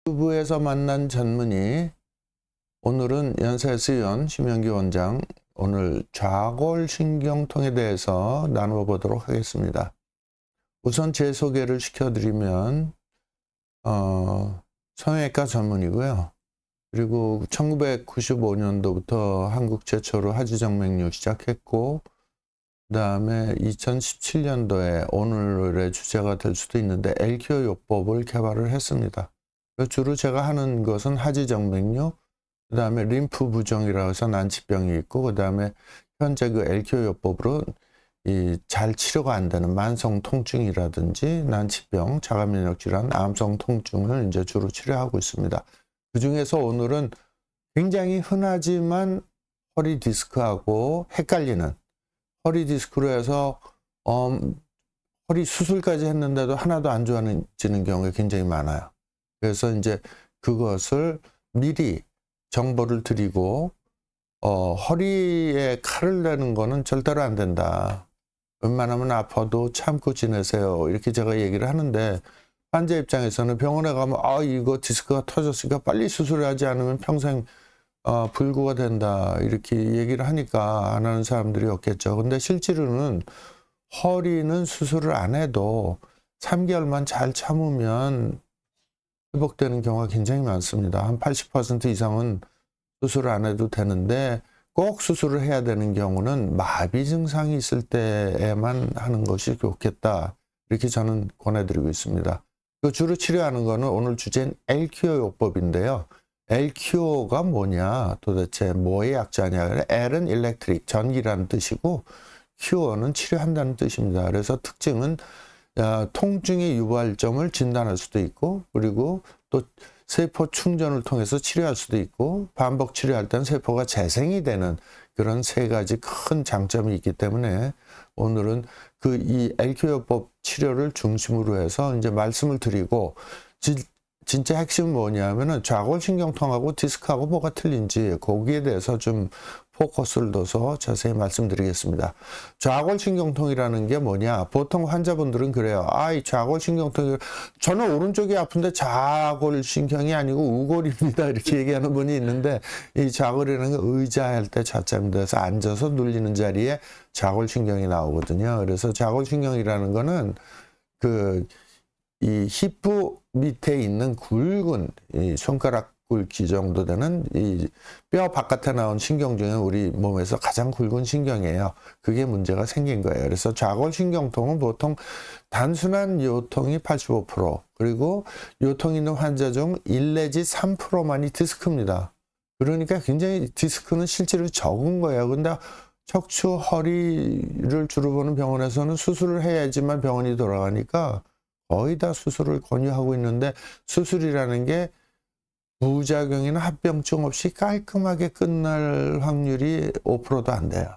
유튜브에서 만난 전문의, 오늘은 연세수연 심영기 원장, 오늘 좌골신경통에 대해서 나눠보도록 하겠습니다. 우선 제 소개를 시켜드리면 성형외과 전문이고요. 그리고 1995년도부터 한국 최초로 하지정맥류 시작했고, 그 다음에 2017년도에 오늘의 주제가 될 수도 있는데 LQO 요법을 개발을 했습니다. 주로 제가 하는 것은 하지정맥류, 그 다음에 림프 부종이라고 해서 난치병이 있고, 그 다음에 현재 그 LQO 요법으로 잘 치료가 안 되는 만성 통증이라든지 난치병, 자가면역 질환, 암성 통증을 이제 주로 치료하고 있습니다. 그 중에서 오늘은 굉장히 흔하지만 허리 디스크하고 헷갈리는, 허리 디스크로 해서 허리 수술까지 했는데도 하나도 안 좋아지는 경우가 굉장히 많아요. 그래서 이제 그것을 미리 정보를 드리고, 허리에 칼을 내는 거는 절대로 안 된다. 웬만하면 아파도 참고 지내세요. 이렇게 제가 얘기를 하는데, 환자 입장에서는 병원에 가면 이거 디스크가 터졌으니까 빨리 수술하지 않으면 평생 불구가 된다, 이렇게 얘기를 하니까 안 하는 사람들이 없겠죠. 근데 실제로는 허리는 수술을 안 해도 3개월만 잘 참으면 회복되는 경우가 굉장히 많습니다. 한 80% 이상은 수술을 안 해도 되는데, 꼭 수술을 해야 되는 경우는 마비 증상이 있을 때에만 하는 것이 좋겠다, 이렇게 저는 권해드리고 있습니다. 주로 치료하는 거는 오늘 주제는 LQO 요법인데요. LQO가 뭐냐, 도대체 뭐의 약자냐. L은 일렉트릭, 전기라는 뜻이고, QO는 치료한다는 뜻입니다. 그래서 특징은 통증의 유발점을 진단할 수도 있고, 그리고 또 세포 충전을 통해서 치료할 수도 있고, 반복 치료할 때는 세포가 재생이 되는 그런 세 가지 큰 장점이 있기 때문에 오늘은 이 LQO법 치료를 중심으로 해서 이제 말씀을 드리고, 진짜 핵심은 뭐냐면은 좌골신경통하고 디스크하고 뭐가 틀린지 거기에 대해서 좀 포커스를 둬서 자세히 말씀드리겠습니다. 좌골신경통이라는 게 뭐냐? 보통 환자분들은 그래요. 이 좌골신경통이, 저는 오른쪽이 아픈데 좌골신경이 아니고 우골입니다, 이렇게 얘기하는 분이 있는데, 이 좌골이라는 게 의자 할 때 좌자입니다. 그래서 앉아서 눌리는 자리에 좌골신경이 나오거든요. 그래서 좌골신경이라는 거는 이 히프 밑에 있는 굵은 이 손가락 굵기 정도 되는 이 뼈 바깥에 나온 신경 중에 우리 몸에서 가장 굵은 신경이에요. 그게 문제가 생긴 거예요. 그래서 좌골신경통은 보통 단순한 요통이 85%, 그리고 요통 있는 환자 중 1 내지 3%만이 디스크입니다. 그러니까 굉장히 디스크는 실제로 적은 거예요. 근데 척추 허리를 주로 보는 병원에서는 수술을 해야지만 병원이 돌아가니까 거의 다 수술을 권유하고 있는데, 수술이라는 게 부작용이나 합병증 없이 깔끔하게 끝날 확률이 5%도 안 돼요.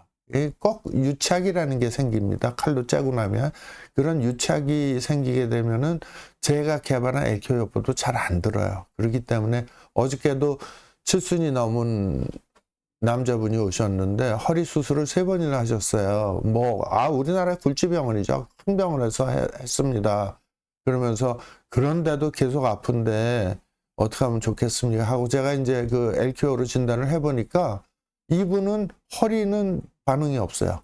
꼭 유착이라는 게 생깁니다. 칼로 째고 나면 그런 유착이 생기게 되면은 제가 개발한 LQO 요법도 잘 안 들어요. 그렇기 때문에 어저께도 7순이 넘은 남자분이 오셨는데 허리 수술을 3번이나 하셨어요. 우리나라 굴지병원이죠. 큰 병원에서 했습니다. 그러면서 그런데도 계속 아픈데 어떻게 하면 좋겠습니까 하고 제가 이제 그 LQO로 진단을 해보니까 이분은 허리는 반응이 없어요.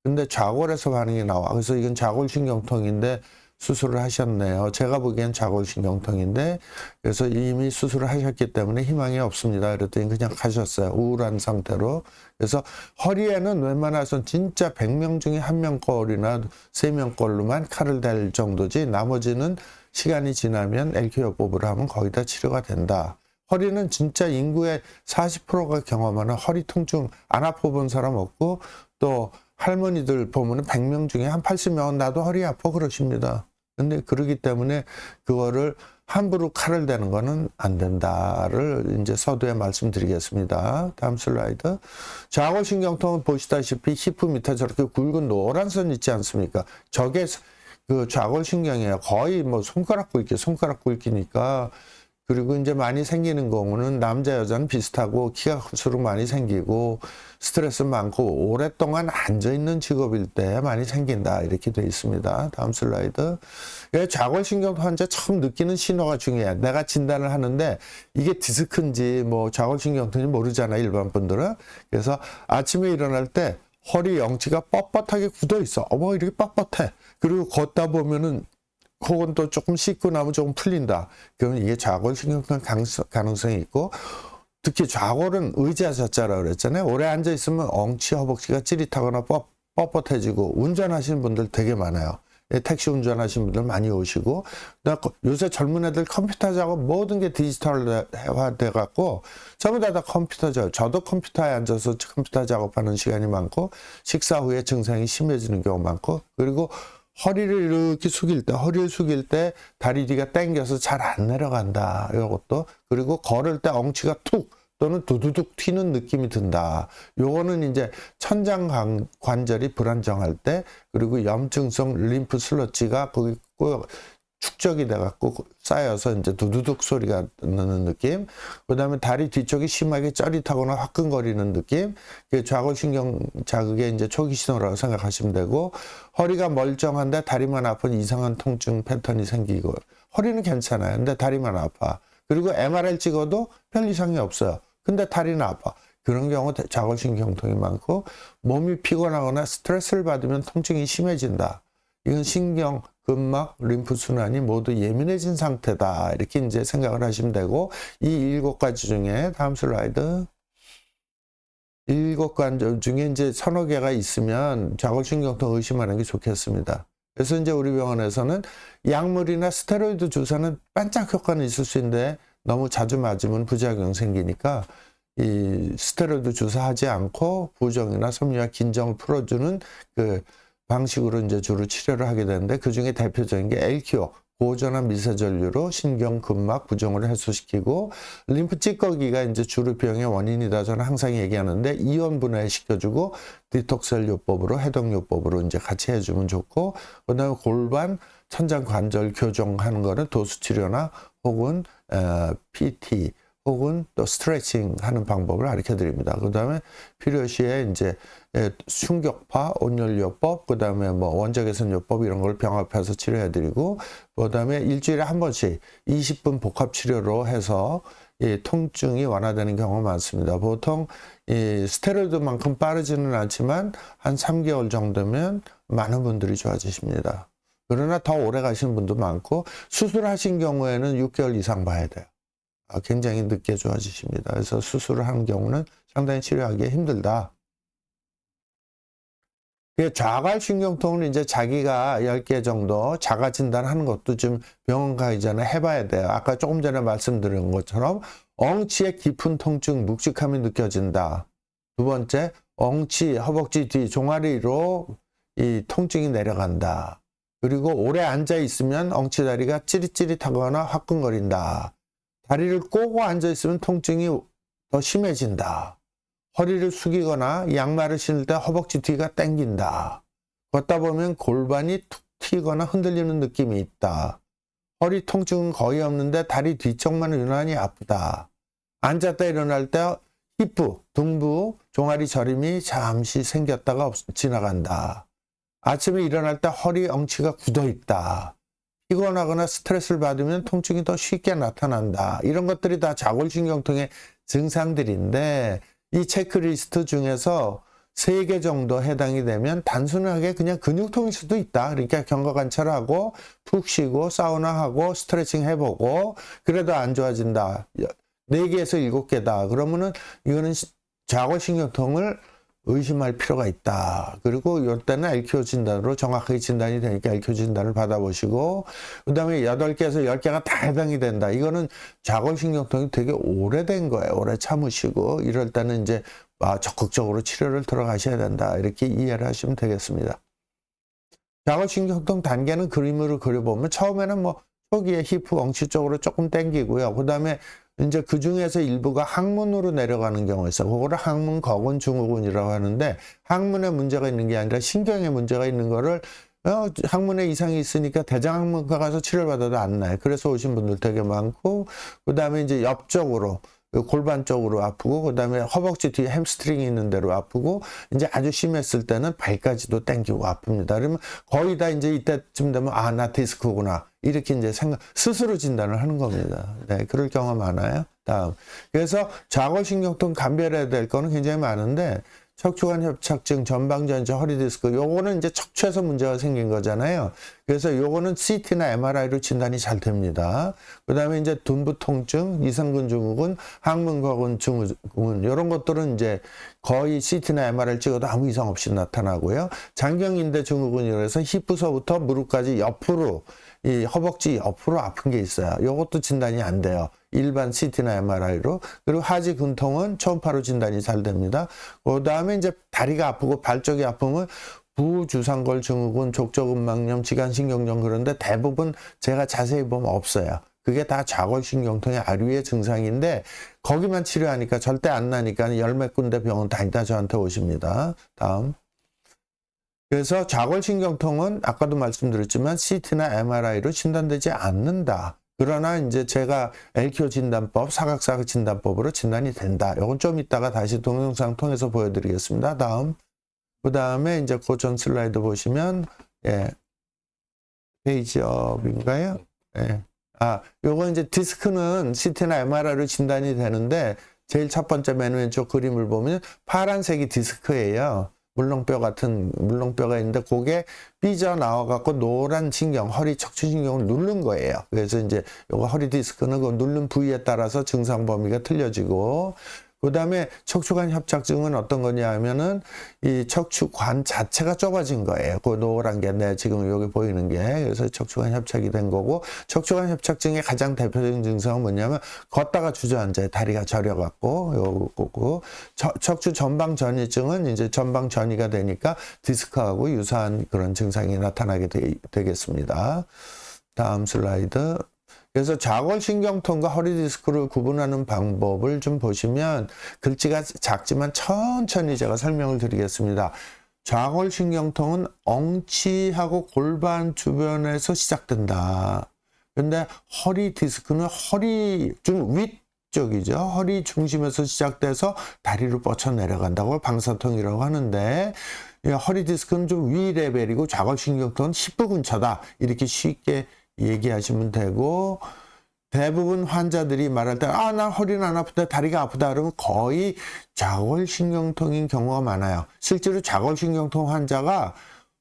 근데 좌골에서 반응이 나와. 그래서 이건 좌골신경통인데 수술을 하셨네요. 제가 보기엔 좌골신경통인데, 그래서 이미 수술을 하셨기 때문에 희망이 없습니다. 그랬더니 그냥 가셨어요. 우울한 상태로. 그래서 허리에는 웬만해서는 진짜 100명 중에 1명꼴이나 3명꼴로만 칼을 댈 정도지, 나머지는 시간이 지나면 LQO 요법으로 하면 거의 다 치료가 된다. 허리는 진짜 인구의 40%가 경험하는 허리 통증 안 아파본 사람 없고, 또 할머니들 보면은 100명 중에 한 80명은 나도 허리 아파 그러십니다. 근데 그러기 때문에 그거를 함부로 칼을 대는 거는 안 된다를 이제 서두에 말씀드리겠습니다. 다음 슬라이드. 좌골신경통은 보시다시피 히프 밑에 저렇게 굵은 노란 선 있지 않습니까? 저게 그 좌골신경이에요. 거의 손가락 굵기니까 그리고 이제 많이 생기는 경우는 남자 여자는 비슷하고 키가 클수록 많이 생기고 스트레스 많고 오랫동안 앉아있는 직업일 때 많이 생긴다 이렇게 돼 있습니다. 다음 슬라이드. 좌골신경통 환자 처음 느끼는 신호가 중요해. 내가 진단을 하는데 이게 디스크인지 뭐 좌골신경통인지 모르잖아 일반 분들은. 그래서 아침에 일어날 때 허리 영치가 뻣뻣하게 굳어 있어. 어머 이렇게 뻣뻣해. 그리고 걷다 보면은 혹은 또 조금 씻고 나면 조금 풀린다. 그러면 이게 좌골신경통 가능성이 있고, 특히 좌골은 의자 젖자라 그랬잖아요. 오래 앉아 있으면 엉치, 허벅지가 찌릿하거나 뻣뻣해지고 운전하시는 분들 되게 많아요. 택시 운전하시는 분들 많이 오시고, 요새 젊은 애들 컴퓨터 작업 모든 게 디지털화 돼갖고 전부 다 컴퓨터 작업. 저도 컴퓨터에 앉아서 컴퓨터 작업하는 시간이 많고 식사 후에 증상이 심해지는 경우 많고, 그리고 허리를 이렇게 허리를 숙일 때 다리 뒤가 당겨서 잘 안 내려간다. 이것도. 그리고 걸을 때 엉치가 툭 또는 두두둑 튀는 느낌이 든다. 요거는 이제 천장 관절이 불안정할 때, 그리고 염증성 림프 슬러지가 거기 축적이 돼갖고 쌓여서 이제 두두둑 소리가 나는 느낌. 그 다음에 다리 뒤쪽이 심하게 쩌릿하거나 화끈거리는 느낌. 그게 좌골신경 자극의 이제 초기 신호라고 생각하시면 되고, 허리가 멀쩡한데 다리만 아픈 이상한 통증 패턴이 생기고, 허리는 괜찮아요. 근데 다리만 아파. 그리고 MRI 찍어도 별 이상이 없어요. 근데 다리는 아파. 그런 경우 좌골신경통이 많고, 몸이 피곤하거나 스트레스를 받으면 통증이 심해진다. 이건 신경, 근막, 림프 순환이 모두 예민해진 상태다. 이렇게 이제 생각을 하시면 되고, 이 7가지 중에 다음 슬라이드. 7가지 중에 이제 서너 개가 있으면 좌골신경통 의심하는 게 좋겠습니다. 그래서 이제 우리 병원에서는 약물이나 스테로이드 주사는 반짝 효과는 있을 수 있는데 너무 자주 맞으면 부작용 생기니까 이 스테로이드 주사하지 않고 부종이나 섬유와 긴장을 풀어주는 그 방식으로 이제 주로 치료를 하게 되는데, 그 중에 대표적인 게 엘키오, 고전한 미세전류로 신경 근막 부종을 해소시키고, 림프 찌꺼기가 이제 주로 병의 원인이다 저는 항상 얘기하는데, 이온 분해시켜주고 디톡셀 요법으로 해독요법으로 이제 같이 해주면 좋고, 그다음에 골반 천장 관절 교정하는 거는 도수치료나 혹은 PT 혹은 또 스트레칭 하는 방법을 가르쳐 드립니다. 그 다음에 필요시에 이제 충격파, 온열요법, 그 다음에 뭐 원자개선요법 이런 걸 병합해서 치료해 드리고, 그 다음에 일주일에 한 번씩 20분 복합 치료로 해서 이 통증이 완화되는 경우가 많습니다. 보통 이 스테로이드만큼 빠르지는 않지만 한 3개월 정도면 많은 분들이 좋아지십니다. 그러나 더 오래 가시는 분도 많고, 수술하신 경우에는 6개월 이상 봐야 돼요. 굉장히 늦게 좋아지십니다. 그래서 수술을 하는 경우는 상당히 치료하기 힘들다. 좌골신경통을 이제 자기가 10개 정도 자가 진단하는 것도 좀 병원 가기 전에 해봐야 돼요. 아까 조금 전에 말씀드린 것처럼 엉치의 깊은 통증, 묵직함이 느껴진다. 두 번째, 엉치, 허벅지 뒤 종아리로 이 통증이 내려간다. 그리고 오래 앉아 있으면 엉치다리가 찌릿찌릿하거나 화끈거린다. 다리를 꼬고 앉아있으면 통증이 더 심해진다. 허리를 숙이거나 양말을 신을 때 허벅지 뒤가 당긴다. 걷다 보면 골반이 툭 튀거나 흔들리는 느낌이 있다. 허리 통증은 거의 없는데 다리 뒤쪽만 유난히 아프다. 앉았다 일어날 때 힙부, 등부, 종아리 저림이 잠시 생겼다가 지나간다. 아침에 일어날 때 허리 엉치가 굳어 있다. 피곤하거나 스트레스를 받으면 통증이 더 쉽게 나타난다. 이런 것들이 다 좌골신경통의 증상들인데, 이 체크리스트 중에서 3개 정도 해당이 되면 단순하게 그냥 근육통일 수도 있다. 그러니까 경과관찰하고 푹 쉬고 사우나하고 스트레칭 해보고 그래도 안 좋아진다. 4개에서 7개다. 그러면은 이거는 좌골신경통을 의심할 필요가 있다. 그리고 이때는 엘키오 진단으로 정확하게 진단이 되니까 엘키오 진단을 받아보시고, 그 다음에 8개에서 10개가 다 해당이 된다. 이거는 좌골신경통이 되게 오래된 거예요. 오래 참으시고 이럴 때는 이제 적극적으로 치료를 들어가셔야 된다. 이렇게 이해를 하시면 되겠습니다. 좌골신경통 단계는 그림으로 그려보면 처음에는 뭐 초기에 히프 엉치 쪽으로 조금 당기고요. 그 다음에 이제 그 중에서 일부가 항문으로 내려가는 경우가 있어요. 그거를 항문, 거근, 증후군이라고 하는데, 항문에 문제가 있는 게 아니라 신경에 문제가 있는 거를 항문에 이상이 있으니까 대장항문과 가서 치료를 받아도 안 나요. 그래서 오신 분들 되게 많고, 그 다음에 이제 옆쪽으로, 골반 쪽으로 아프고, 그 다음에 허벅지 뒤에 햄스트링이 있는 데로 아프고, 이제 아주 심했을 때는 발까지도 땡기고 아픕니다. 그러면 거의 다 이제 이때쯤 되면, 아, 나 디스크구나. 이렇게 이제 스스로 진단을 하는 겁니다. 네, 그럴 경우가 많아요. 다음. 그래서 좌골신경통 감별해야 될 거는 굉장히 많은데, 척추관 협착증, 전방전이체, 허리 디스크, 요거는 이제 척추에서 문제가 생긴 거잖아요. 그래서 요거는 CT나 MRI로 진단이 잘 됩니다. 그 다음에 이제 둔부 통증, 이상근 증후군, 항문과군 증후군, 요런 것들은 이제 거의 CT나 MRI를 찍어도 아무 이상 없이 나타나고요. 장경인대 증후군이라고 해서 힙부서부터 무릎까지 옆으로, 이 허벅지 옆으로 아픈 게 있어요. 요것도 진단이 안 돼요. 일반 CT나 MRI로. 그리고 하지 근통은 초음파로 진단이 잘 됩니다. 그 다음에 이제 다리가 아프고 발 쪽이 아프면 부주상골 증후군, 족저근막염, 지간신경종 그런데 대부분 제가 자세히 보면 없어요. 그게 다 좌골신경통의 아류의 증상인데 거기만 치료하니까 절대 안 나니까 열몇 군데 병원 다니다 저한테 오십니다. 다음. 그래서 좌골신경통은 아까도 말씀드렸지만 CT나 MRI로 진단되지 않는다. 그러나 이제 제가 LQ 진단법, 사각사각 진단법으로 진단이 된다. 이건 좀 이따가 다시 동영상 통해서 보여드리겠습니다. 다음. 그 다음에 이제 고전 슬라이드 보시면, 예. 페이지업인가요? 예. 요거 이제 디스크는 CT나 MRI로 진단이 되는데, 제일 첫 번째 맨 왼쪽 그림을 보면 파란색이 디스크예요. 물렁뼈 같은 물렁뼈가 있는데 그게 삐져나와갖고 노란 신경, 허리 척추신경을 누른 거예요. 그래서 이제 요거 허리 디스크는 그 누른 부위에 따라서 증상 범위가 틀려지고, 그 다음에 척추관 협착증은 어떤 거냐 하면은 이 척추관 자체가 좁아진 거예요. 그 노란 게 지금 여기 보이는 게. 그래서 척추관 협착이 된 거고, 척추관 협착증의 가장 대표적인 증상은 뭐냐면 걷다가 주저앉아요. 다리가 저려갖고, 요거고. 척추 전방 전이증은 이제 전방 전이가 되니까 디스크하고 유사한 그런 증상이 나타나게 되겠습니다. 다음 슬라이드. 그래서 좌골신경통과 허리 디스크를 구분하는 방법을 좀 보시면 글씨가 작지만 천천히 제가 설명을 드리겠습니다. 좌골신경통은 엉치하고 골반 주변에서 시작된다. 근데 허리 디스크는 허리 좀 위쪽이죠. 허리 중심에서 시작돼서 다리로 뻗쳐 내려간다고 방사통이라고 하는데, 허리 디스크는 좀 위 레벨이고 좌골신경통은 힙부 근처다. 이렇게 쉽게 얘기하시면 되고, 대부분 환자들이 말할 때, 나 허리는 안 아프다, 다리가 아프다, 그러면 거의 좌골신경통인 경우가 많아요. 실제로 좌골신경통 환자가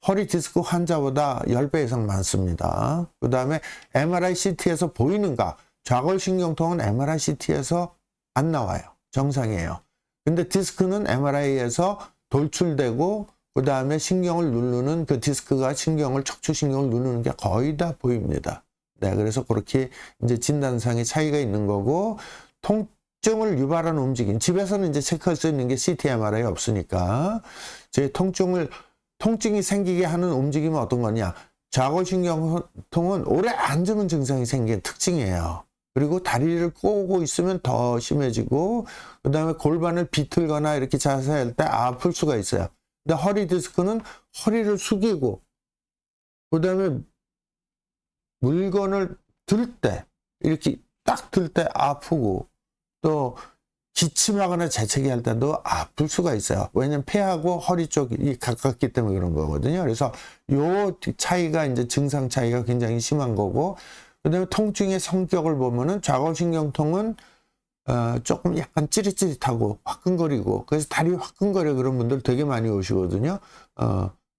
허리 디스크 환자보다 10배 이상 많습니다. 그 다음에 MRI, CT에서 보이는가? 좌골신경통은 MRI, CT에서 안 나와요. 정상이에요. 근데 디스크는 MRI에서 돌출되고, 그 다음에 신경을 누르는 그 디스크가 척추신경을 누르는 게 거의 다 보입니다. 네, 그래서 그렇게 이제 진단상의 차이가 있는 거고, 통증을 유발하는 움직임. 집에서는 이제 체크할 수 있는 게 CT, MRI 없으니까, 통증이 생기게 하는 움직임은 어떤 거냐. 좌골신경통은 오래 앉으면 증상이 생기는 특징이에요. 그리고 다리를 꼬고 있으면 더 심해지고, 그 다음에 골반을 비틀거나 이렇게 자세할 때 아플 수가 있어요. 근데 허리 디스크는 허리를 숙이고, 그 다음에 물건을 들 때, 이렇게 딱 들 때 아프고, 또 기침하거나 재채기 할 때도 아플 수가 있어요. 왜냐면 폐하고 허리 쪽이 가깝기 때문에 그런 거거든요. 그래서 요 차이가 이제 증상 차이가 굉장히 심한 거고, 그 다음에 통증의 성격을 보면은 좌골신경통은 조금 약간 찌릿찌릿하고 화끈거리고, 그래서 다리 화끈거려 그런 분들 되게 많이 오시거든요.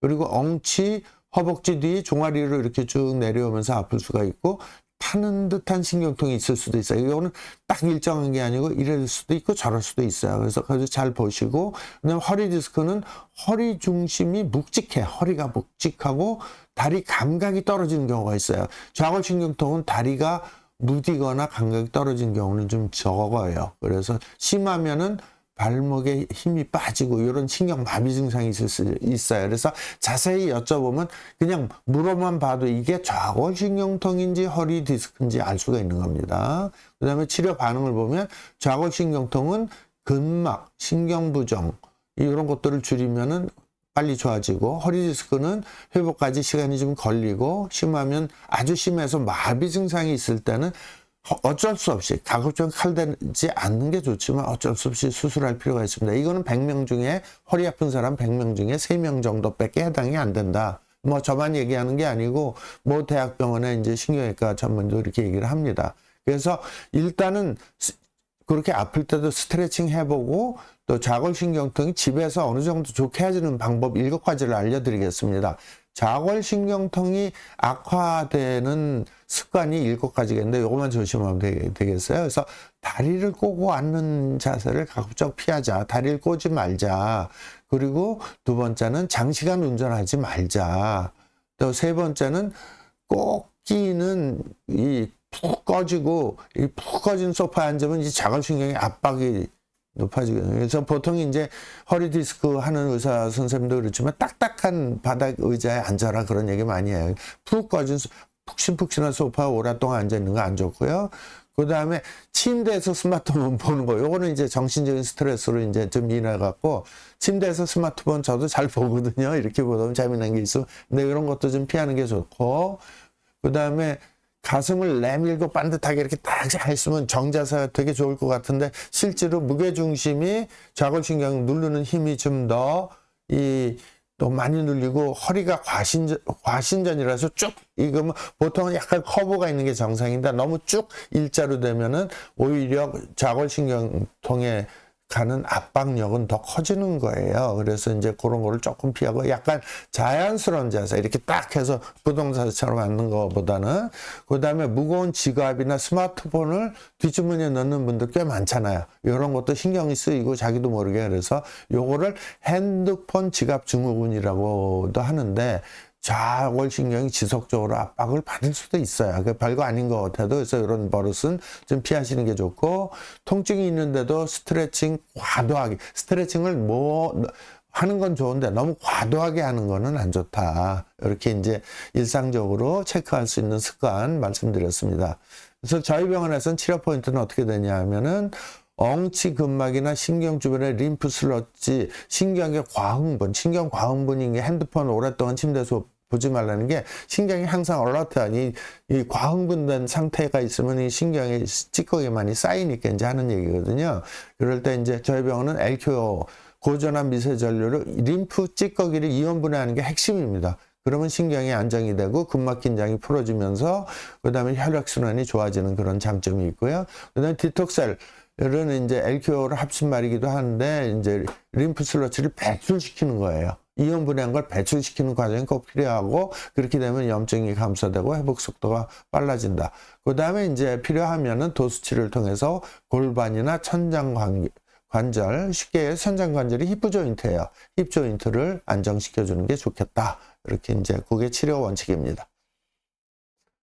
그리고 엉치, 허벅지 뒤 종아리로 이렇게 쭉 내려오면서 아플 수가 있고, 타는 듯한 신경통이 있을 수도 있어요. 이거는 딱 일정한 게 아니고 이럴 수도 있고 저럴 수도 있어요. 그래서 잘 보시고, 그다음에 허리 디스크는 허리 중심이 묵직해. 허리가 묵직하고 다리 감각이 떨어지는 경우가 있어요. 좌골신경통은 다리가 무디거나 감각이 떨어진 경우는 좀 적어요. 그래서 심하면은 발목에 힘이 빠지고 이런 신경마비 증상이 있을 수 있어요. 그래서 자세히 여쭤보면 그냥 물어만 봐도 이게 좌골신경통인지 허리 디스크인지 알 수가 있는 겁니다. 그 다음에 치료 반응을 보면 좌골신경통은 근막, 신경부종 이런 것들을 줄이면은 빨리 좋아지고, 허리 디스크는 회복까지 시간이 좀 걸리고, 심하면 아주 심해서 마비 증상이 있을 때는 어쩔 수 없이 가급적 칼대지 않는 게 좋지만 어쩔 수 없이 수술할 필요가 있습니다. 이거는 100명 중에 허리 아픈 사람 100명 중에 3명 정도밖에 해당이 안 된다. 뭐 저만 얘기하는 게 아니고 뭐 대학병원에 이제 신경외과 전문도 이렇게 얘기를 합니다. 그래서 일단은 그렇게 아플 때도 스트레칭 해보고 또 좌골신경통이 집에서 어느 정도 좋게 해주는 방법 7가지를 알려드리겠습니다. 좌골신경통이 악화되는 습관이 7가지가 있는데 이것만 조심하면 되겠어요. 그래서 다리를 꼬고 앉는 자세를 가급적 피하자. 다리를 꼬지 말자. 그리고 2번째는 장시간 운전하지 말자. 또 3번째는 꼭 끼는 푹 꺼지고 이 푹 꺼진 소파에 앉으면 이 자골신경의 압박이 높아지거든요. 그래서 보통 이제 허리 디스크 하는 의사 선생님도 그렇지만 딱딱한 바닥 의자에 앉아라 그런 얘기 많이 해요. 푹 꺼진 푹신푹신한 소파에 오랫동안 앉아 있는 거 안 좋고요. 그 다음에 침대에서 스마트폰 보는 거, 요거는 이제 정신적인 스트레스로 이제 좀 인해갖고 침대에서 스마트폰 저도 잘 보거든요. 이렇게 보면 재미난 게 있어. 근데 이런 것도 좀 피하는 게 좋고, 그 다음에 가슴을 내밀고 반듯하게 이렇게 딱 했으면 정자세가 되게 좋을 것 같은데 실제로 무게중심이 좌골신경 누르는 힘이 좀 더 또 많이 눌리고 허리가 과신전이라서 쭉 이거면 보통은 약간 커브가 있는 게 정상인데 너무 쭉 일자로 되면은 오히려 좌골신경통에 가는 압박력은 더 커지는 거예요. 그래서 이제 그런 거를 조금 피하고 약간 자연스러운 자세 이렇게 딱 해서 부동산처럼 앉는 것보다는, 그 다음에 무거운 지갑이나 스마트폰을 뒷주머니에 넣는 분들 꽤 많잖아요. 이런 것도 신경이 쓰이고 자기도 모르게. 그래서 요거를 핸드폰 지갑 증후군이라고도 하는데 좌골신경이 지속적으로 압박을 받을 수도 있어요. 그 별거 아닌 것 같아도. 그래서 이런 버릇은 좀 피하시는 게 좋고, 통증이 있는데도 스트레칭 과도하게, 스트레칭을 뭐 하는 건 좋은데 너무 과도하게 하는 거는 안 좋다. 이렇게 이제 일상적으로 체크할 수 있는 습관 말씀드렸습니다. 그래서 저희 병원에서는 치료 포인트는 어떻게 되냐 하면은 엉치 근막이나 신경 주변의 림프 슬러지, 신경의 과흥분, 신경 과흥분인 게 핸드폰 오랫동안 침대에서 보지 말라는 게 신경이 항상 얼러트한 이 과흥분된 상태가 있으면 이 신경에 찌꺼기 많이 쌓이니까 이제 하는 얘기거든요. 그럴 때 이제 저희 병원은 LQO, 고전한 미세전류로 림프 찌꺼기를 이온분해하는 게 핵심입니다. 그러면 신경이 안정이 되고 근막 긴장이 풀어지면서 그다음에 혈액순환이 좋아지는 그런 장점이 있고요. 그다음에 디톡셀 는 이제 LQO를 합친 말이기도 하는데 이제 림프 슬러지를 배출시키는 거예요. 이온 분해한 걸 배출시키는 과정이 꼭 필요하고, 그렇게 되면 염증이 감소되고 회복 속도가 빨라진다. 그 다음에 이제 필요하면은 도수치를 통해서 골반이나 천장 관절, 쉽게 천장 관절이 힙 조인트예요. 힙 조인트를 안정시켜 주는 게 좋겠다. 이렇게 이제 그게 치료 원칙입니다.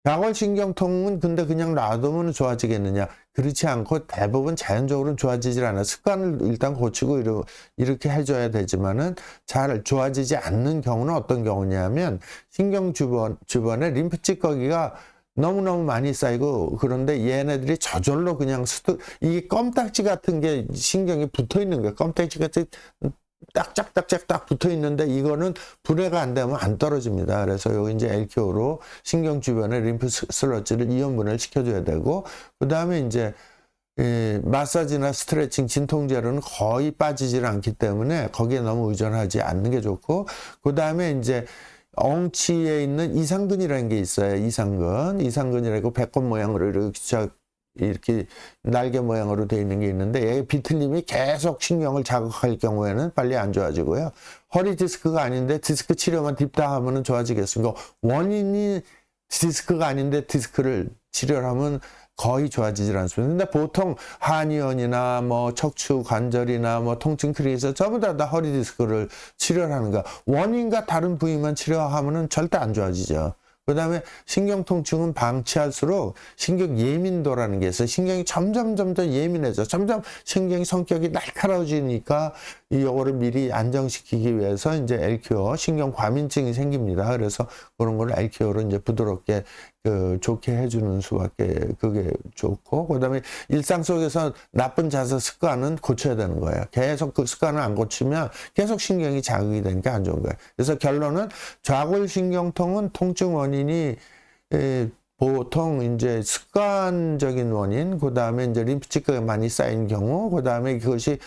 좌골신경통은 근데 그냥 놔두면 좋아지겠느냐? 그렇지 않고 대부분 자연적으로는 좋아지질 않아요. 습관을 일단 고치고 이렇게 해줘야 되지만은 잘 좋아지지 않는 경우는 어떤 경우냐면 신경 주변에 림프 찌꺼기가 너무너무 많이 쌓이고, 그런데 얘네들이 저절로 그냥 이게 껌딱지 같은 게 신경이 붙어 있는 거예요. 껌딱지 같은 딱 붙어 있는데 이거는 분해가 안 되면 안 떨어집니다. 그래서 여기 이제 LQO로 신경 주변에 림프 슬러지를 이온 분해를 시켜줘야 되고, 그 다음에 이제 마사지나 스트레칭, 진통제로는 거의 빠지질 않기 때문에 거기에 너무 의존하지 않는 게 좋고, 그 다음에 이제 엉치에 있는 이상근이라는 게 있어요. 이상근이라고 배꼽 모양으로 이렇게 날개 모양으로 되어 있는 게 있는데, 얘 비틀림이 계속 신경을 자극할 경우에는 빨리 안 좋아지고요. 허리 디스크가 아닌데 디스크 치료만 딥다 하면은 좋아지겠습니까? 원인이 디스크가 아닌데 디스크를 치료를 하면 거의 좋아지질 않습니다. 근데 보통 한의원이나 뭐 척추 관절이나 뭐 통증 클리닉에서 전부 다 허리 디스크를 치료를 하는 거야. 원인과 다른 부위만 치료하면은 절대 안 좋아지죠. 그 다음에 신경통증은 방치할수록 신경 예민도라는 게 있어요. 신경이 점점 예민해져. 점점 신경이 성격이 날카로워지니까 이거를 미리 안정시키기 위해서 이제 LQO, 신경 과민증이 생깁니다. 그래서 그런 걸 LQO로 이제 부드럽게 좋게 해주는 수밖에 그게 좋고, 그다음에 일상 속에서 나쁜 자세 습관은 고쳐야 되는 거예요. 계속 그 습관을 안 고치면 계속 신경이 자극이 되니까 안 좋은 거예요. 그래서 결론은 좌골신경통은 통증 원인이 보통 이제 습관적인 원인, 그다음에 이제 림프 찌꺼기가 많이 쌓인 경우, 그다음에 그것이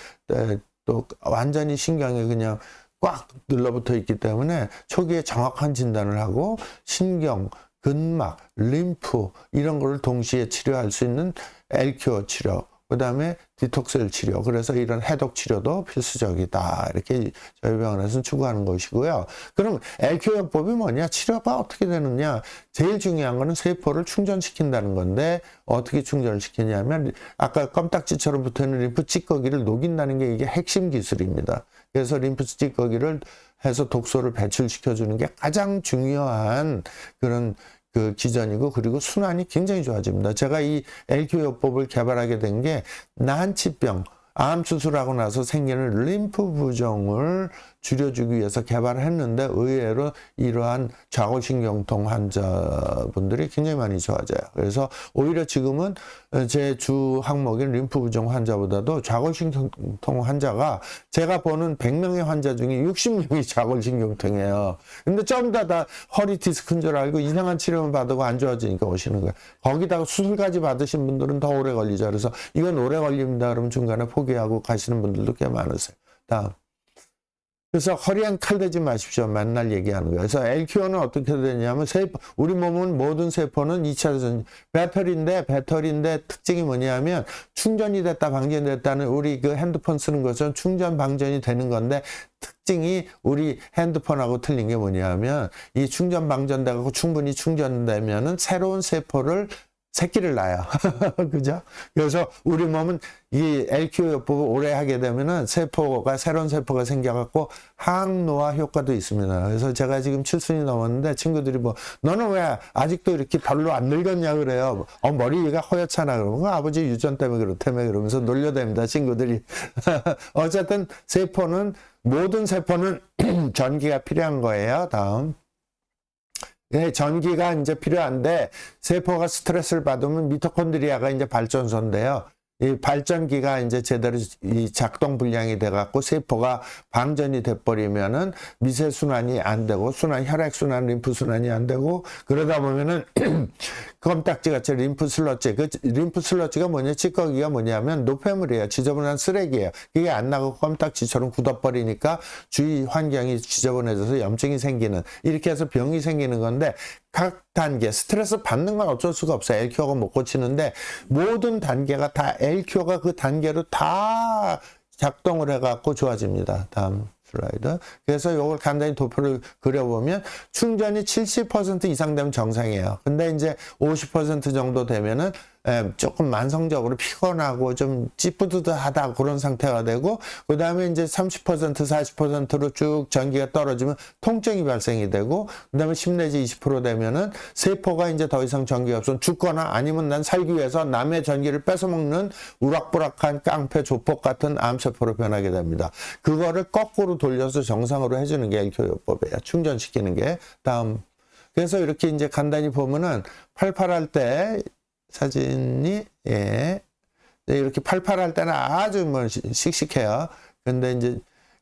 또 완전히 신경에 그냥 꽉 눌러붙어 있기 때문에 초기에 정확한 진단을 하고 신경, 근막, 림프 이런 거를 동시에 치료할 수 있는 엘큐어 치료, 그 다음에 디톡셀 치료, 그래서 이런 해독 치료도 필수적이다, 이렇게 저희 병원에서는 추구하는 것이고요. 그럼 엘큐어법이 뭐냐, 치료가 어떻게 되느냐, 제일 중요한 거는 세포를 충전시킨다는 건데 어떻게 충전을 시키냐면 아까 껌딱지처럼 붙어있는 림프 찌꺼기를 녹인다는 게 이게 핵심 기술입니다. 그래서 림프 찌꺼기를 해서 독소를 배출시켜 주는 게 가장 중요한 그런 그 기전이고, 그리고 순환이 굉장히 좋아집니다. 제가 이 엘큐어법을 개발하게 된 게 난치병, 암 수술하고 나서 생기는 림프 부종을 줄여주기 위해서 개발을 했는데 의외로 이러한 좌골신경통 환자분들이 굉장히 많이 좋아져요. 그래서 오히려 지금은 제 주 항목인 림프 부종 환자보다도 좌골신경통 환자가 제가 보는 100명의 환자 중에 60명이 좌골신경통이에요. 근데 전부 다 허리 디스크인 줄 알고 이상한 치료만 받고 안 좋아지니까 오시는 거예요. 거기다가 수술까지 받으신 분들은 더 오래 걸리죠. 그래서 이건 오래 걸립니다. 그러면 중간에 포기하고 가시는 분들도 꽤 많으세요. 다음. 그래서 허리엔 칼 대지 마십시오. 맨날 얘기하는 거예요. 그래서 엘큐어는 어떻게 되냐면 우리 몸은 모든 세포는 2차 전 배터리인데 특징이 뭐냐면 충전이 됐다 방전이 됐다는 우리 그 핸드폰 쓰는 것은 충전 방전이 되는 건데, 특징이 우리 핸드폰하고 틀린 게 뭐냐면 이 충전 방전되고 충분히 충전되면은 새로운 새끼를 낳아요. 그죠? 그래서 우리 몸은 이 엘큐어법을 오래 하게 되면은 새로운 세포가 생겨갖고 항노화 효과도 있습니다. 그래서 제가 지금 7순이 넘었는데 친구들이 너는 왜 아직도 이렇게 별로 안 늙었냐 그래요. 머리가 허옇잖아. 그러면 아버지 유전 때문에 그렇다며 그러면서 놀려댑니다. 친구들이. 어쨌든 모든 세포는 전기가 필요한 거예요. 다음. 네, 전기가 이제 필요한데 세포가 스트레스를 받으면 미토콘드리아가 이제 발전소인데요. 이 발전기가 이제 제대로 이 작동 불량이 돼갖고 세포가 방전이 돼버리면은 미세 순환이 안 되고 혈액 순환, 림프 순환이 안 되고 그러다 보면은 껌딱지같이 림프 슬러지. 그 림프 슬러지가 뭐냐, 찌꺼기가 뭐냐면 노폐물이에요. 지저분한 쓰레기예요. 그게 안 나가고 껌딱지처럼 굳어버리니까 주위 환경이 지저분해져서 염증이 생기는, 이렇게 해서 병이 생기는 건데, 각 단계 스트레스 받는 건 어쩔 수가 없어요. 엘큐어가 못 고치는데 모든 단계가 다 엘큐어가 그 단계로 다 작동을 해갖고 좋아집니다. 다음 슬라이드. 그래서 이걸 간단히 도표를 그려보면 충전이 70% 이상 되면 정상이에요. 근데 이제 50% 정도 되면은 조금 만성적으로 피곤하고 좀 찌뿌드드하다 그런 상태가 되고, 그 다음에 이제 30% 40%로 쭉 전기가 떨어지면 통증이 발생이 되고, 그 다음에 10 내지 20% 되면은 세포가 이제 더 이상 전기가 없으면 죽거나 아니면 난 살기 위해서 남의 전기를 뺏어먹는 우락부락한 깡패 조폭 같은 암세포로 변하게 됩니다. 그거를 거꾸로 돌려서 정상으로 해주는 게 엘큐어법이에요. 충전시키는 게. 다음. 그래서 이렇게 이제 간단히 보면은 팔팔할 때 사진이, 예. 이렇게 팔팔할 때는 아주 씩씩해요. 근데 이제,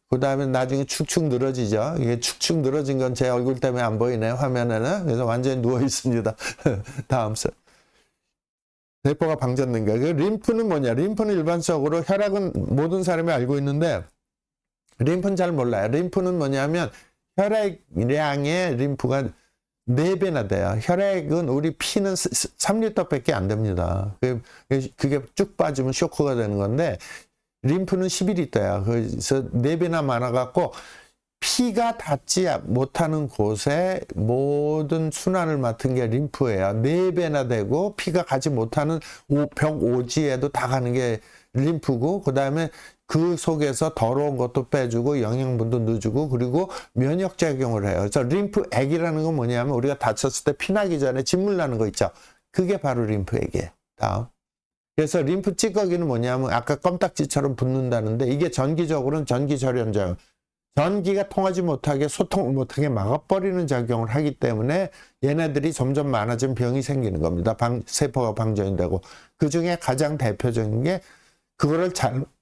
그 다음에 나중에 축축 늘어지죠. 이게 축축 늘어진 건 제 얼굴 때문에 안 보이네요, 화면에는. 그래서 완전히 누워 있습니다. 다음 slide. 세포가 방전된 거예요. 그 림프는 뭐냐? 림프는 일반적으로 혈액은 모든 사람이 알고 있는데, 림프는 잘 몰라요. 림프는 뭐냐면, 혈액량의 림프가 4배나 돼요. 혈액은 우리 피는 3리터밖에 안 됩니다. 그게 쭉 빠지면 쇼크가 되는 건데 림프는 11리터야. 그래서 4배나 많아갖고 피가 닿지 못하는 곳에 모든 순환을 맡은 게 림프예요. 4배나 되고 피가 가지 못하는 벽 오지에도 다 가는 게 림프고, 그 다음에 그 속에서 더러운 것도 빼주고 영양분도 넣어주고 그리고 면역작용을 해요. 그래서 림프액이라는 건 뭐냐면 우리가 다쳤을 때 피나기 전에 진물 나는 거 있죠. 그게 바로 림프액이에요. 다음. 그래서 림프 찌꺼기는 뭐냐면 아까 껌딱지처럼 붙는다는데 이게 전기적으로는 전기 절연자예요. 전기가 통하지 못하게 소통을 못하게 막아버리는 작용을 하기 때문에 얘네들이 점점 많아진 병이 생기는 겁니다. 세포가 방전이 되고 그 중에 가장 대표적인 게 그거를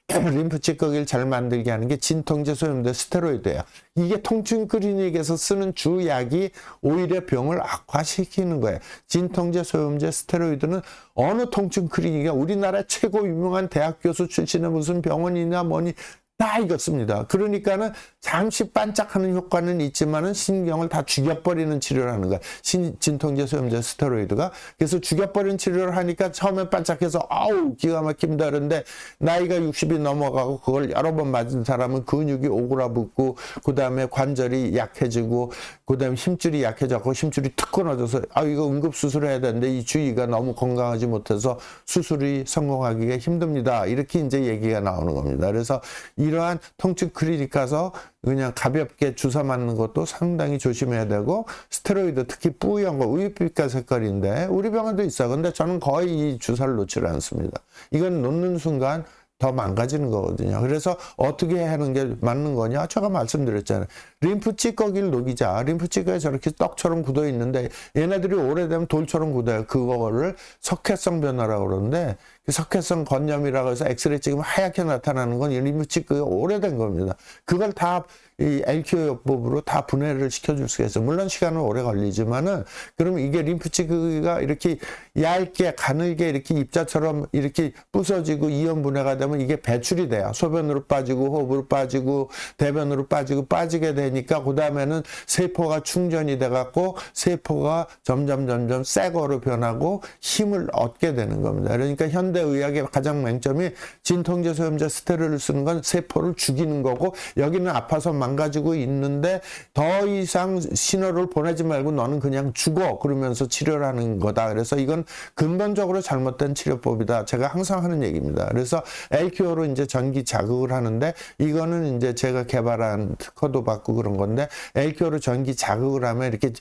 림프 찌꺼기를 잘 만들게 하는 게 진통제 소염제 스테로이드예요. 이게 통증 클리닉에서 쓰는 주약이 오히려 병을 악화시키는 거예요. 진통제 소염제 스테로이드는 어느 통증 클리닉이 우리나라 최고 유명한 대학 교수 출신의 무슨 병원이나 뭐니 다 이렇습니다. 그러니까는 잠시 반짝하는 효과는 있지만은 신경을 다 죽여버리는 치료를 하는 거야. 진통제 소염제 스테로이드가. 그래서 죽여버리는 치료를 하니까 처음에 반짝해서 아우 기가 막힙니다. 그런데 나이가 60이 넘어가고 그걸 여러 번 맞은 사람은 근육이 오그라붙고 그 다음에 관절이 약해지고 그 다음에 힘줄이 약해져서 힘줄이 툭 끊어져서 아 이거 응급수술해야 되는데 이 주위가 너무 건강하지 못해서 수술이 성공하기가 힘듭니다. 이렇게 이제 얘기가 나오는 겁니다. 그래서 이러한 통증 클리닉 가서 그냥 가볍게 주사 맞는 것도 상당히 조심해야 되고 스테로이드 특히 뿌연 거 우유빛깔 색깔인데 우리 병원도 있어. 근데 저는 거의 이 주사를 놓지 않습니다. 이건 놓는 순간 더 망가지는 거거든요. 그래서 어떻게 하는 게 맞는 거냐? 제가 말씀드렸잖아요. 림프 찌꺼기를 녹이자. 림프 찌꺼기가 저렇게 떡처럼 굳어 있는데 얘네들이 오래되면 돌처럼 굳어요. 그거를 석회성 변화라고 그러는데 석회성 건염이라고 해서 엑스레이 찍으면 하얗게 나타나는 건 림프 찌꺼기가 오래된 겁니다. 그걸 다 이 LQ요법으로 다 분해를 시켜줄 수가 있어요. 물론 시간은 오래 걸리지만은 그러면 이게 림프 찌꺼기가 이렇게 얇게 가늘게 이렇게 입자처럼 이렇게 부서지고 이온 분해가 되면 이게 배출이 돼요. 소변으로 빠지고 호흡으로 빠지고 대변으로 빠지게 되니까 그 다음에는 세포가 충전이 돼 갖고 세포가 점점 새 거로 변하고 힘을 얻게 되는 겁니다. 그러니까 현대의학의 가장 맹점이 진통제 소염제 스테로이드를 쓰는 건 세포를 죽이는 거고 여기는 아파서 망가지고 있는데 더 이상 신호를 보내지 말고 너는 그냥 죽어 그러면서 치료를 하는 거다. 그래서 이건 근본적으로 잘못된 치료법이다. 제가 항상 하는 얘기입니다. 그래서 LQO로 이제 전기 자극을 하는데 이거는 이제 제가 개발한 특허도 받고 그런 건데 LQO로 전기 자극을 하면 이렇게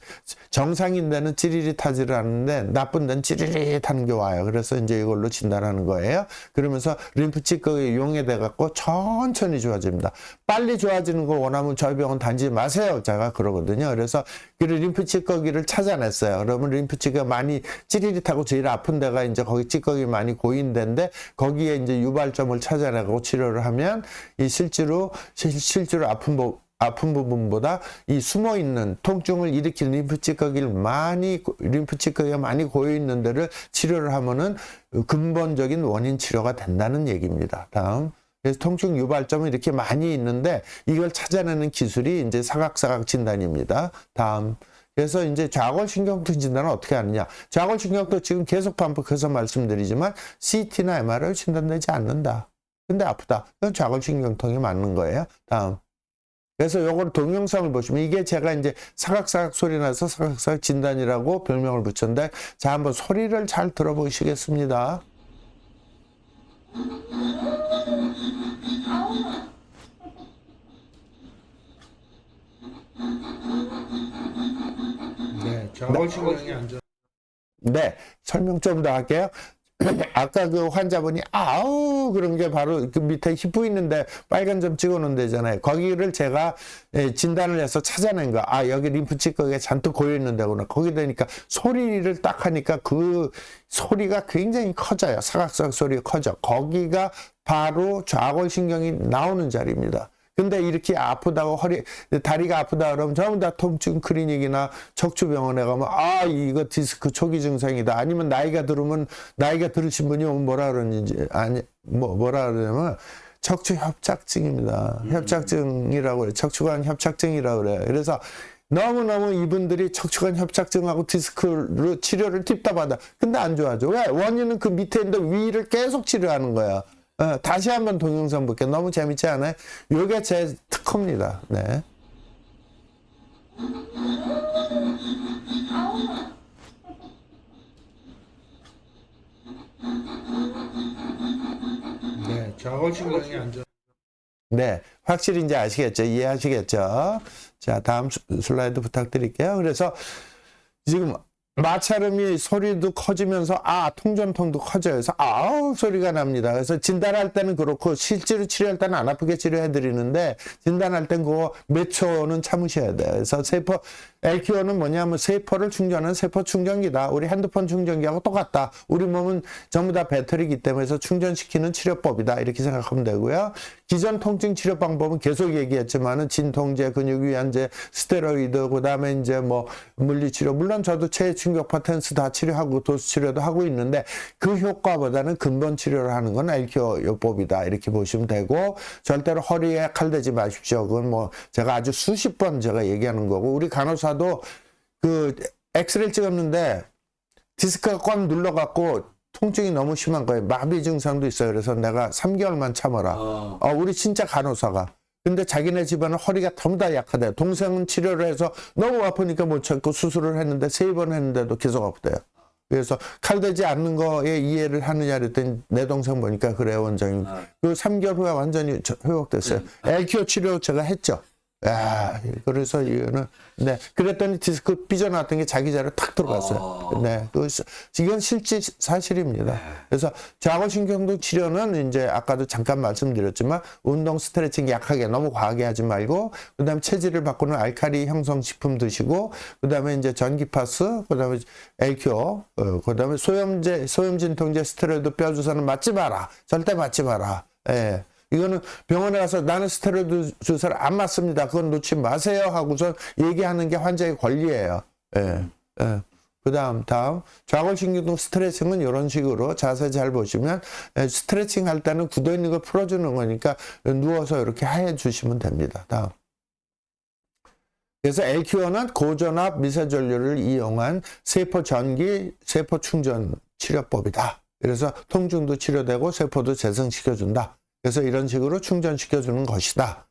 정상인 데는 찌릿하지를 않는데 나쁜 데는 찌릿하는 게 와요. 그래서 이제 이걸로 진단하는 거예요. 그러면서 림프 찌꺼기 용해돼 갖고 천천히 좋아집니다. 빨리 좋아지는 걸 원하면 저희 병원 다니지 마세요. 제가 그러거든요. 그래서 그 림프 찌꺼기를 찾아냈어요. 그러면 림프 찌꺼기가 많이 찌릿하고 제일 아픈 데가 이제 거기 찌꺼기 많이 고인 데인데 거기에 이제 유발점을 찾아내고 치료를 하면 이 실제로 아픈 부분보다 이 숨어 있는 통증을 일으키는 림프 찌꺼기가 많이 고여 있는 데를 치료를 하면은 근본적인 원인 치료가 된다는 얘기입니다. 다음. 그래서 통증 유발점이 이렇게 많이 있는데 이걸 찾아내는 기술이 이제 사각사각 진단입니다. 다음. 그래서 이제 좌골신경통 진단은 어떻게 하느냐. 좌골신경통 지금 계속 반복해서 말씀드리지만 CT나 MRI 진단되지 않는다. 근데 아프다. 그건 좌골신경통이 맞는 거예요. 다음. 그래서 요걸 동영상을 보시면 이게 제가 이제 사각사각 소리 나서 사각사각 진단이라고 별명을 붙였는데 자, 한번 소리를 잘 들어보시겠습니다. 네, 좌골신경이 안 좋아. 네, 설명 좀 더 할게요. 아까 그 환자분이 아우 그런 게 바로 그 밑에 힙부 있는데 빨간 점 찍어놓은 데잖아요. 거기를 제가 진단을 해서 찾아낸 거. 아 여기 림프 찌꺼기가 잔뜩 고여 있는 데구나. 거기 되니까 소리를 딱 하니까 그 소리가 굉장히 커져요. 사각사각 소리가 커져. 거기가 바로 좌골신경이 나오는 자리입니다. 근데 이렇게 아프다고 다리가 아프다 그러면 전부 다 통증 클리닉이나 척추병원에 가면 아 이거 디스크 초기 증상이다. 아니면 나이가 들으신 분이 오면 뭐라 그러는지 뭐라 그러냐면 척추 협착증입니다. 협착증이라고 그래요. 척추관 협착증이라고 그래요. 그래서 너무너무 이분들이 척추관 협착증하고 디스크로 치료를 팁답하다. 근데 안 좋아져. 왜? 원인은 그 밑에 있는데 위를 계속 치료하는 거야. 다시 한번 동영상 볼게요. 너무 재밌지 않아요? 요게 제 특허입니다. 네. 네, 좌골신경이 안 좋아. 네, 확실히 이제 아시겠죠? 이해하시겠죠? 자, 다음 슬라이드 부탁드릴게요. 그래서 지금 마찰음이 소리도 커지면서 통전통도 커져요. 그래서 아우 소리가 납니다. 그래서 진단할 때는 그렇고 실제로 치료할 때는 안 아프게 치료해 드리는데 진단할 땐 그거 몇 초는 참으셔야 돼요. 그래서 세포 LQO는 뭐냐면 세포를 충전하는 세포 충전기다. 우리 핸드폰 충전기하고 똑같다. 우리 몸은 전부 다 배터리이기 때문에 그래서 충전시키는 치료법이다. 이렇게 생각하면 되고요. 기존 통증 치료 방법은 계속 얘기했지만은 진통제, 근육위안제, 스테로이드, 그다음에 이제 뭐 물리치료, 물론 저도 충격파 텐스 다 치료하고 도수 치료도 하고 있는데 그 효과보다는 근본 치료를 하는 건 LQO 요법이다. 이렇게 보시면 되고 절대로 허리에 칼 대지 마십시오. 그건 뭐 제가 아주 수십 번 제가 얘기하는 거고 우리 간호사도 그 엑스레이 찍었는데 디스크가 꽉 눌러갖고 통증이 너무 심한 거예요. 마비 증상도 있어요. 그래서 내가 3개월만 참아라. 우리 진짜 간호사가. 근데 자기네 집안은 허리가 너무 다 약하대요. 동생은 치료를 해서 너무 아프니까 못 참고 수술을 했는데 3번 했는데도 계속 아프대요. 그래서 칼대지 않는 거에 이해를 하느냐 그랬더니 내 동생 보니까 그래요 원장님. 그 3개월 후에 완전히 회복됐어요. LQO 치료 제가 했죠. 그래서 이거는 네 그랬더니 디스크 삐져나왔던 게 자기 자리로 탁 들어갔어요. 네, 이건 실제 사실입니다. 그래서 좌골신경통 치료는 이제 아까도 잠깐 말씀드렸지만 운동 스트레칭 약하게 너무 과하게 하지 말고 그다음에 체질을 바꾸는 알칼리 형성 식품 드시고 그다음에 이제 전기파스 그다음에 LQO 그다음에 소염진통제 스테로이드 뼈 주사는 맞지 마라. 절대 맞지 마라. 예. 이거는 병원에 가서 나는 스테로이드 주사를 안 맞습니다. 그건 놓지 마세요 하고서 얘기하는 게 환자의 권리예요. 다음 좌골신경통 스트레칭은 이런 식으로 자세 잘 보시면 스트레칭 할 때는 굳어 있는 걸 풀어주는 거니까 누워서 이렇게 해 주시면 됩니다. 다음. 그래서 LQO는 고전압 미세전류를 이용한 세포 전기, 세포 충전 치료법이다. 그래서 통증도 치료되고 세포도 재생시켜준다. 그래서 이런 식으로 충전시켜주는 것이다.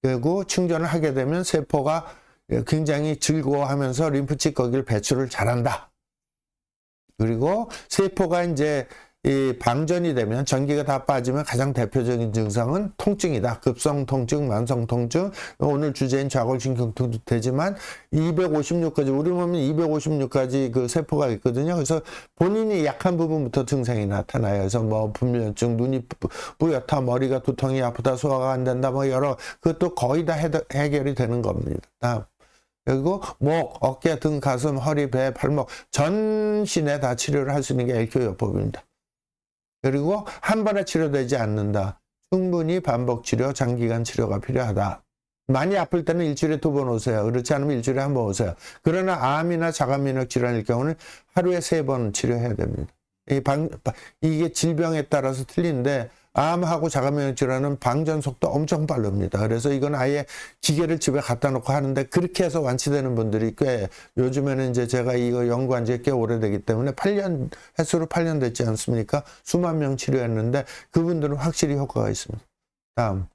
그리고 충전을 하게 되면 세포가 굉장히 즐거워하면서 림프 찌꺼기를 배출을 잘한다. 그리고 세포가 이제 이 방전이 되면 전기가 다 빠지면 가장 대표적인 증상은 통증이다. 급성 통증, 만성 통증. 오늘 주제인 좌골신경통도 되지만 256가지 우리 몸에 256가지 그 세포가 있거든요. 그래서 본인이 약한 부분부터 증상이 나타나요. 그래서 뭐 불면증, 눈이 뿌옇다, 머리가 두통이 아프다, 소화가 안 된다, 뭐 여러 그것도 거의 다 해결이 되는 겁니다. 그리고 목, 어깨, 등, 가슴, 허리, 배, 발목 전신에 다 치료를 할 수 있는 게 LQO 요법입니다. 그리고 한 번에 치료되지 않는다. 충분히 반복 치료, 장기간 치료가 필요하다. 많이 아플 때는 일주일에 2번 오세요. 그렇지 않으면 일주일에 1번 오세요. 그러나 암이나 자가면역 질환일 경우는 하루에 3번 치료해야 됩니다. 이게 질병에 따라서 틀린데 암하고 자가면역 질환은 방전 속도 엄청 빠릅니다. 그래서 이건 아예 기계를 집에 갖다 놓고 하는데 그렇게 해서 완치되는 분들이 꽤 요즘에는 이제 제가 이거 연구한 지 꽤 오래되기 때문에 8년 횟수로 8년 됐지 않습니까? 수만 명 치료했는데 그분들은 확실히 효과가 있습니다. 다음.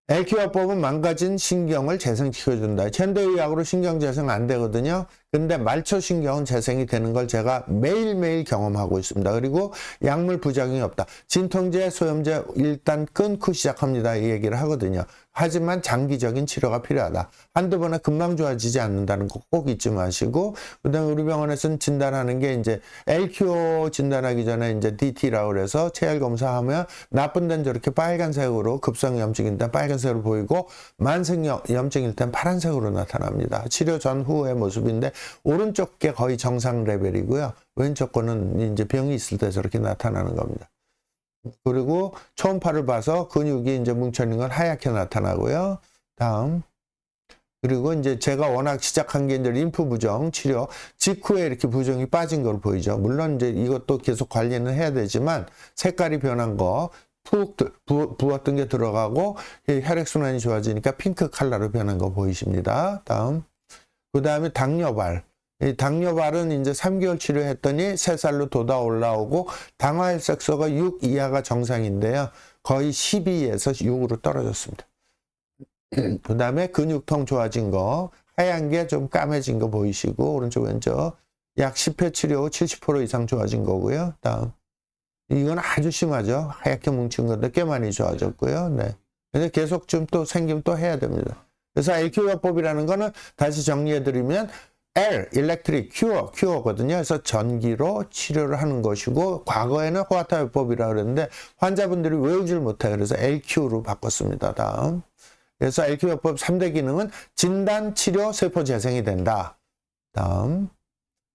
LQO법은 망가진 신경을 재생시켜준다. 현대의학으로 신경 재생 안 되거든요. 근데 말초신경은 재생이 되는 걸 제가 매일매일 경험하고 있습니다. 그리고 약물 부작용이 없다. 진통제, 소염제 일단 끊고 시작합니다. 이 얘기를 하거든요. 하지만 장기적인 치료가 필요하다. 한두 번에 금방 좋아지지 않는다는 거 꼭 잊지 마시고, 그 다음에 우리 병원에서는 진단하는 게 이제 LQO 진단하기 전에 이제 DT라고 그래서 체열 검사하면 나쁜 데는 저렇게 빨간색으로 급성 염증인데 빨간색으로 보이고 만성 염증일 땐 파란색으로 나타납니다. 치료 전후의 모습인데 오른쪽 게 거의 정상 레벨이고요. 왼쪽 거는 이제 병이 있을 때 저렇게 나타나는 겁니다. 그리고 초음파를 봐서 근육이 이제 뭉쳐있는 건 하얗게 나타나고요. 다음. 그리고 이제 제가 워낙 시작한 게 이제 림프 부종 치료 직후에 이렇게 부종이 빠진 걸 보이죠. 물론 이제 이것도 계속 관리는 해야 되지만 색깔이 변한 거 푹 부었던 게 들어가고 혈액순환이 좋아지니까 핑크 컬러로 변한 거 보이십니다. 다음. 그 다음에 당뇨발. 이 당뇨발은 이제 3개월 치료했더니 3살로 돋아 올라오고 당화혈색소가 6 이하가 정상인데요. 거의 12에서 6으로 떨어졌습니다. 그 다음에 근육통 좋아진 거, 하얀 게 좀 까매진 거 보이시고 오른쪽 왼쪽 약 10회 치료 후 70% 이상 좋아진 거고요. 다음. 이건 아주 심하죠. 하얗게 뭉친 건데 꽤 많이 좋아졌고요. 네. 근데 계속 좀 또 생기면 또 해야 됩니다. 그래서 LQO법이라는 거는 다시 정리해드리면 L, 일렉트릭, 큐어거든요. 그래서 전기로 치료를 하는 것이고, 과거에는 호아타요법이라고 그랬는데, 환자분들이 외우질 못해요. 그래서 LQ로 바꿨습니다. 다음. 그래서 LQ요법 3대 기능은 진단, 치료, 세포 재생이 된다. 다음.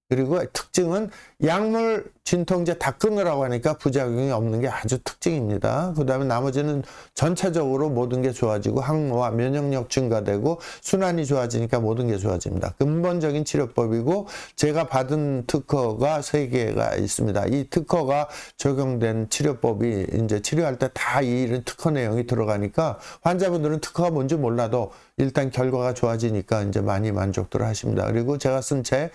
그리고 특징은 약물 진통제 다 끊으라고 하니까 부작용이 없는 게 아주 특징입니다. 그 다음에 나머지는 전체적으로 모든 게 좋아지고 항노화, 면역력 증가되고 순환이 좋아지니까 모든 게 좋아집니다. 근본적인 치료법이고 제가 받은 특허가 3개가 있습니다. 이 특허가 적용된 치료법이 이제 치료할 때 다 이 특허 내용이 들어가니까 환자분들은 특허가 뭔지 몰라도 일단 결과가 좋아지니까 이제 많이 만족들 하십니다. 그리고 제가 쓴 책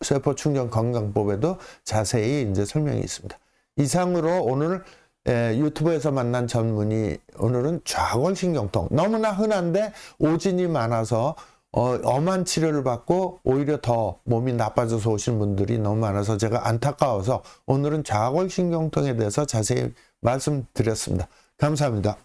세포 충전 건강법에도 자세히 이제 설명이 있습니다. 이상으로 오늘 유튜브에서 만난 전문의, 오늘은 좌골신경통, 너무나 흔한데 오진이 많아서 엄한 치료를 받고 오히려 더 몸이 나빠져서 오신 분들이 너무 많아서 제가 안타까워서 오늘은 좌골신경통에 대해서 자세히 말씀드렸습니다. 감사합니다.